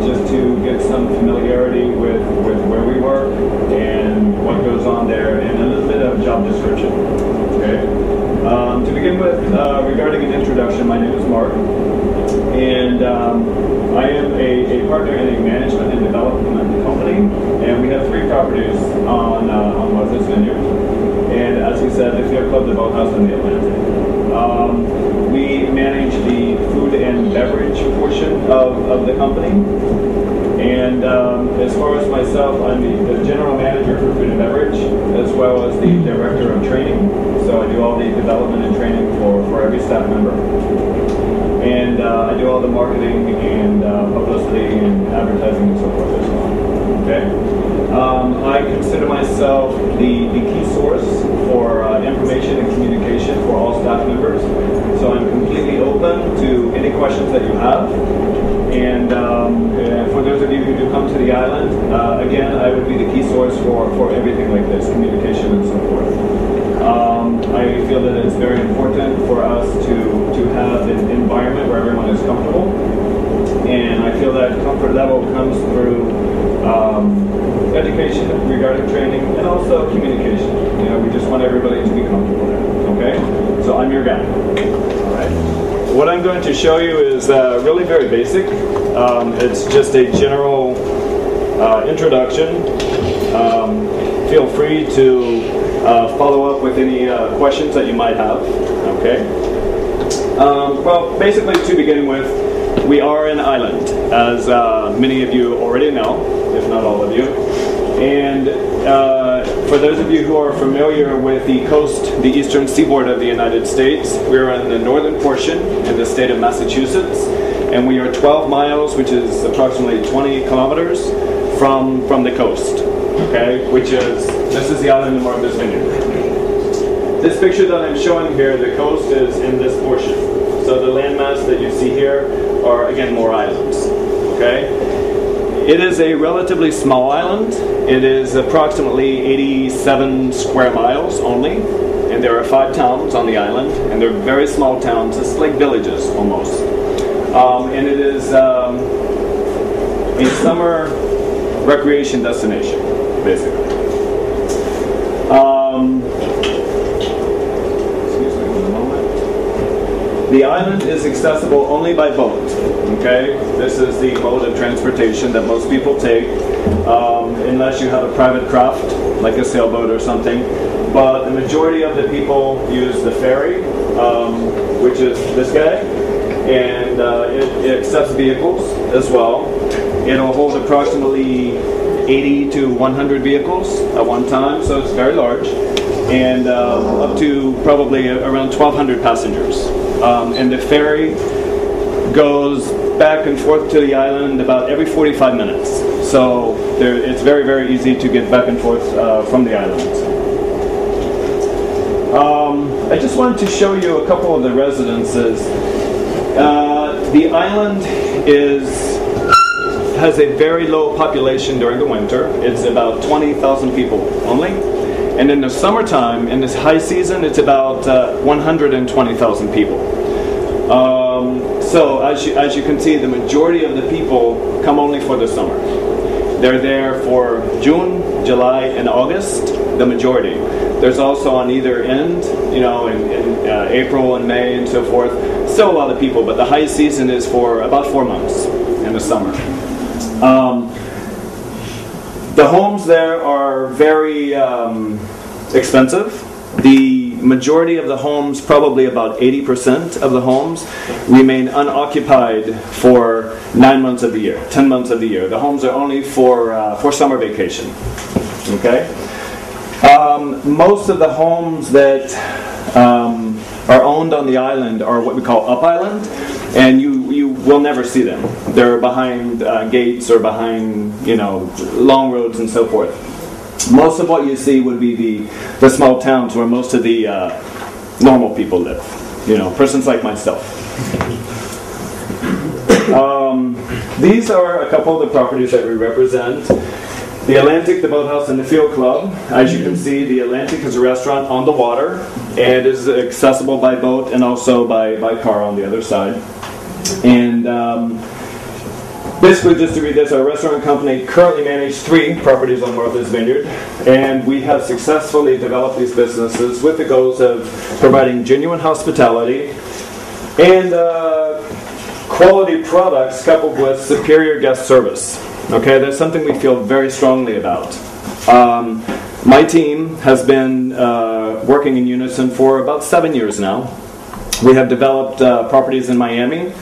just to get some familiarity with where we work and what goes on there, and a little bit of job description. Okay. To begin with, regarding an introduction, my name is Mark, and I am a partner in a management and development company, and we have 3 properties on Martha's Vineyard, and as he said, the Field Club, the Boathouse, and the Atlantic. We manage the food and beverage portion of the company, and as far as myself, I'm the general manager for food and beverage, as well as the director of training. So I do all the development and training for every staff member, and I do all the marketing and publicity and advertising and so forth as well. Okay. I consider myself the key source for information and communication for all staff members. So I'm completely open to any questions that you have. And for those of you who do come to the island, again, I would be the key source for everything like this, communication and so forth. I feel that it's very important for us to have an environment where everyone is comfortable. And I feel that comfort level comes through education regarding training and also communication. You know, we just want everybody to be comfortable there. Okay? So I'm your guy. All right. What I'm going to show you is really very basic. It's just a general introduction. Feel free to follow up with any questions that you might have. Okay. Well, basically, to begin with, we are an island, as many of you already know, if not all of you. And for those of you who are familiar with the coast, the eastern seaboard of the United States, we're in the northern portion in the state of Massachusetts, and we are 12 miles, which is approximately 20 kilometers from the coast. Okay, this is the island of Martha's Vineyard. This picture that I'm showing here, the coast is in this portion. So the landmass that you see here are, again, more islands. Okay? It is a relatively small island. It is approximately 87 square miles only, and there are 5 towns on the island, and they're very small towns. It's like villages, almost. And it is a summer recreation destination, basically. The island is accessible only by boat. Okay, this is the mode of transportation that most people take, unless you have a private craft like a sailboat or something. But the majority of the people use the ferry, which is this guy, and it accepts vehicles as well. It'll hold approximately 80 to 100 vehicles at one time, so it's very large, and up to probably around 1,200 passengers. And the ferry goes back and forth to the island about every 45 minutes. So it's very, very easy to get back and forth from the island. I just wanted to show you a couple of the residences. The island has a very low population during the winter. It's about 20,000 people only. And in the summertime, in this high season, it's about 120,000 people. So as you can see, the majority of the people come only for the summer. They're there for June, July, and August, the majority. There's also on either end, you know, in April and May and so forth, still a lot of people, but the high season is for about 4 months in the summer. The homes there are very expensive. The majority of the homes, probably about 80% of the homes, remain unoccupied for 9 months of the year, 10 months of the year. The homes are only for summer vacation. Okay? Most of the homes that are owned on the island are what we call up island, and you will never see them. They're behind gates or behind, you know, long roads and so forth. Most of what you see would be the small towns where most of the normal people live. You know, persons like myself. These are a couple of the properties that we represent. The Atlantic, the Boathouse, and the Field Club. As you can see, the Atlantic is a restaurant on the water, and is accessible by boat and also by car on the other side. And Basically, just to read this, our restaurant company currently manages 3 properties on Martha's Vineyard, and we have successfully developed these businesses with the goals of providing genuine hospitality and quality products coupled with superior guest service. Okay, that's something we feel very strongly about. My team has been working in unison for about 7 years now. We have developed properties in Miami,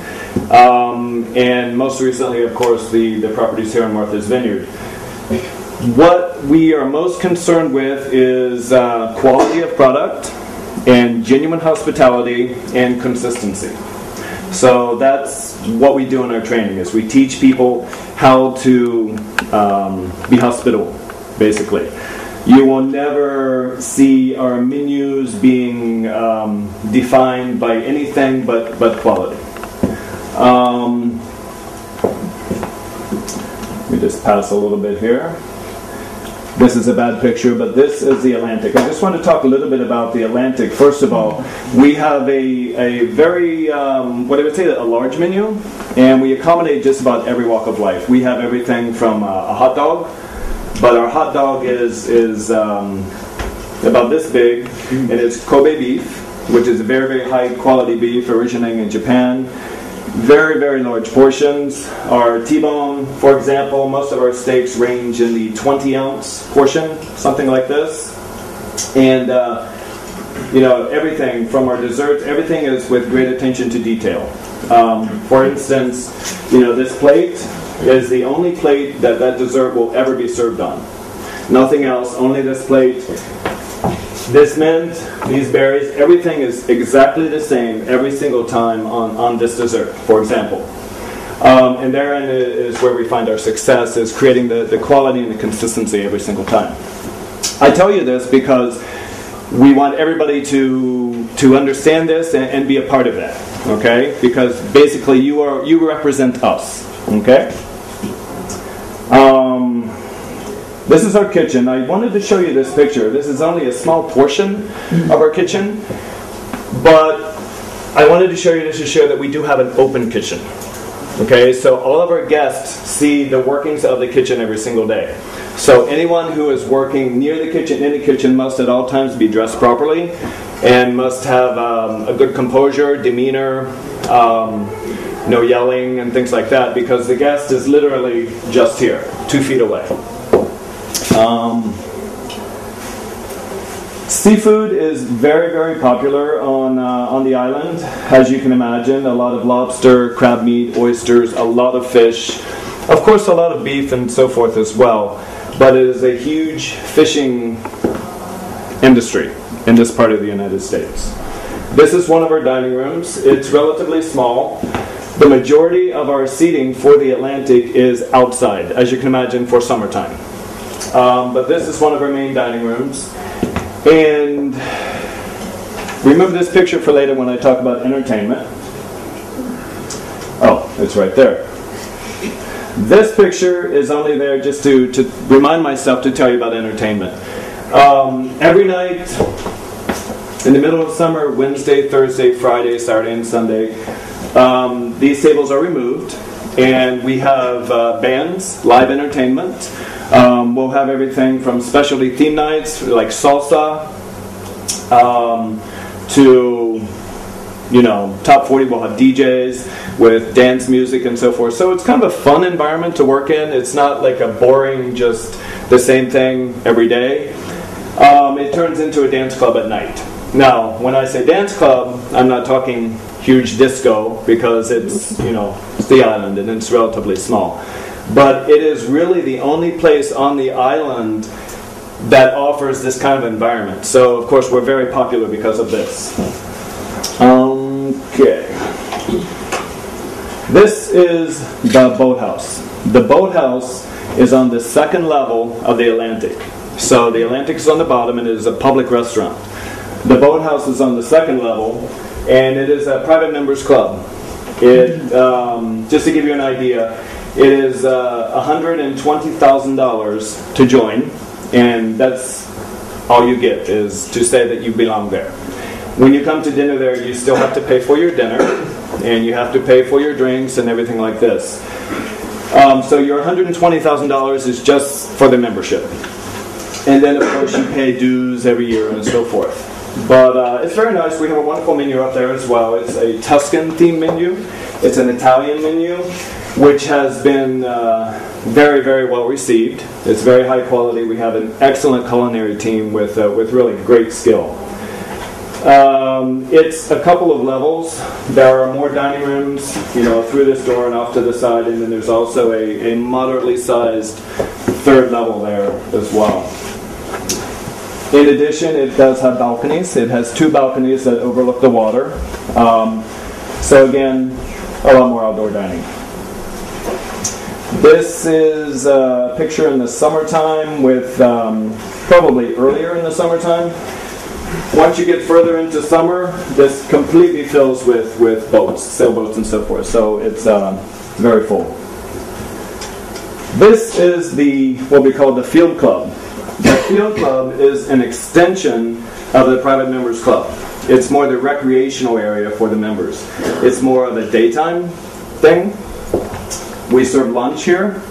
and most recently, of course, the properties here in Martha's Vineyard. What we are most concerned with is quality of product and genuine hospitality and consistency. So that's what we do in our training, is we teach people how to be hospitable, basically. You will never see our menus being defined by anything but quality. Let me just pass a little bit here. This is a bad picture, but this is the Atlantic. I just want to talk a little bit about the Atlantic. First of all, we have a very, what I would say, a large menu, and we accommodate just about every walk of life. We have everything from a hot dog, but our hot dog is about this big, and it's Kobe beef, which is a very, very high quality beef originating in Japan. Very, very large portions. Our T-bone, for example, most of our steaks range in the 20-ounce portion, something like this. And, everything from our desserts, everything is with great attention to detail. For instance, this plate is the only plate that dessert will ever be served on. Nothing else, only this plate. This mint, these berries, everything is exactly the same every single time on this dessert, for example. And therein is where we find our success, is creating the quality and the consistency every single time. I tell you this because we want everybody to understand this and be a part of that, okay? Because basically you represent us, okay? This is our kitchen. I wanted to show you this picture. This is only a small portion of our kitchen, but I wanted to show you this to show that we do have an open kitchen. Okay, so all of our guests see the workings of the kitchen every single day. So anyone who is working near the kitchen, in the kitchen, must at all times be dressed properly and must have a good composure, demeanor, no yelling and things like that, because the guest is literally just here, 2 feet away. Seafood is very, very popular on the island, as you can imagine. A lot of lobster, crab meat, oysters, a lot of fish. Of course, a lot of beef and so forth as well. But it is a huge fishing industry in this part of the United States. This is one of our dining rooms. It's relatively small. The majority of our seating for the Atlantic is outside, as you can imagine, for summertime. But this is one of our main dining rooms. And remember this picture for later when I talk about entertainment. Oh, it's right there. This picture is only there just to remind myself to tell you about entertainment. Every night, in the middle of summer, Wednesday, Thursday, Friday, Saturday, and Sunday, these tables are removed, and we have bands, live entertainment. We'll have everything from specialty theme nights like salsa to top 40. We'll have DJs with dance music and so forth. So it's kind of a fun environment to work in. It's not like a boring, just the same thing every day. It turns into a dance club at night. Now, when I say dance club, I'm not talking huge disco, because it's it's the island and it's relatively small. But it is really the only place on the island that offers this kind of environment. So, of course, we're very popular because of this. Okay. This is the boathouse. The boathouse is on the 2nd level of the Atlantic. So the Atlantic is on the bottom, and it is a public restaurant. The boathouse is on the 2nd level, and it is a private members club. It, just to give you an idea, it is $120,000 to join, and that's all you get, is to say that you belong there. When you come to dinner there, you still have to pay for your dinner, and you have to pay for your drinks and everything like this. So your $120,000 is just for the membership. And then, of course, you pay dues every year and so forth. But it's very nice. We have a wonderful menu up there as well. It's a Tuscan-themed menu. It's an Italian menu, which has been very, very well received. It's very high quality. We have an excellent culinary team with really great skill. It's a couple of levels. There are more dining rooms, through this door and off to the side, and then there's also a moderately sized third level there as well. In addition, it does have balconies. It has 2 balconies that overlook the water. So again, a lot more outdoor dining. This is a picture in the summertime with probably earlier in the summertime. Once you get further into summer, this completely fills with boats, sailboats and so forth. So it's very full. This is what we call the Field Club. The Field Club is an extension of the private members club. It's more the recreational area for the members. It's more of a daytime thing. We serve lunch here.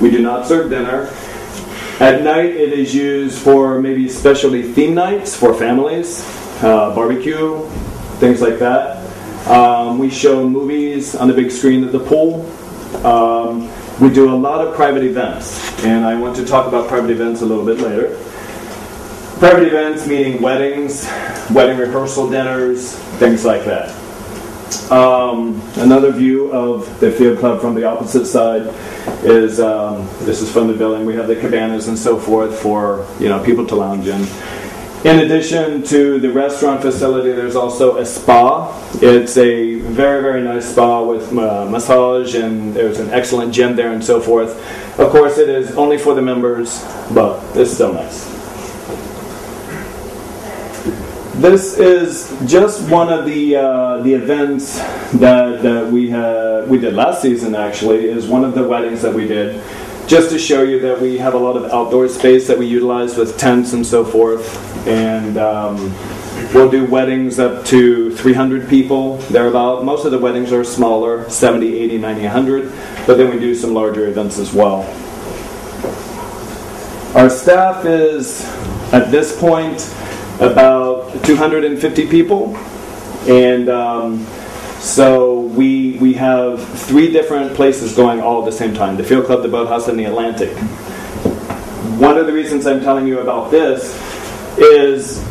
We do not serve dinner. At night it is used for maybe specialty theme nights for families, barbecue, things like that. We show movies on the big screen at the pool. We do a lot of private events, and I want to talk about private events a little bit later. Private events meaning weddings, wedding rehearsal dinners, things like that. Another view of the Field Club from the opposite side is, this is from the building. We have the cabanas and so forth for people to lounge in. In addition to the restaurant facility, there's also a spa. It's a very, very nice spa with massage, and there's an excellent gym there and so forth. Of course, it is only for the members, but it's still nice. This is just one of the events that we did last season. Actually, is one of the weddings that we did, just to show you that we have a lot of outdoor space that we utilize with tents and so forth. And we'll do weddings up to 300 people, thereabout. Most of the weddings are smaller, 70, 80, 90, 100. But then we do some larger events as well. Our staff is, at this point, about 250 people. And so we have 3 different places going all at the same time: the Field Club, the Boathouse, and the Atlantic. One of the reasons I'm telling you about this is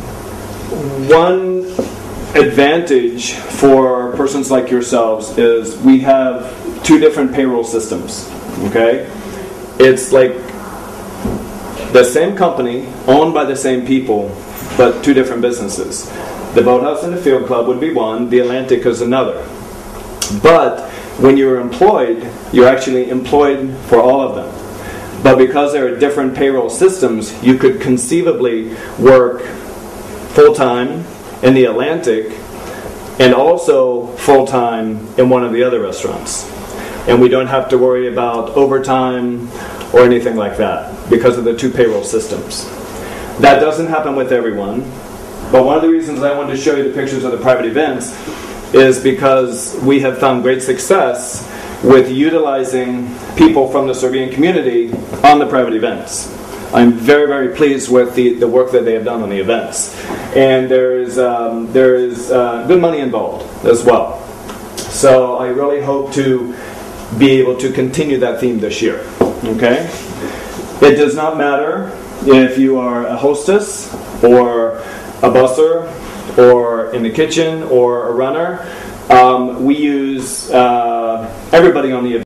one advantage for persons like yourselves is we have 2 different payroll systems. Okay? It's like the same company, owned by the same people, but 2 different businesses. The Boathouse and the Field Club would be one, the Atlantic is another. But when you're employed, you're actually employed for all of them. But because there are different payroll systems, you could conceivably work full-time in the Atlantic and also full-time in one of the other restaurants. And we don't have to worry about overtime or anything like that because of the 2 payroll systems. That doesn't happen with everyone. But one of the reasons I wanted to show you the pictures of the private events is because we have found great success with utilizing people from the Serbian community on the private events. I'm very, very pleased with the work that they have done on the events. And there is good money involved as well. So I really hope to be able to continue that theme this year. Okay? It does not matter if you are a hostess or a busser or in the kitchen or a runner. We use everybody on the event.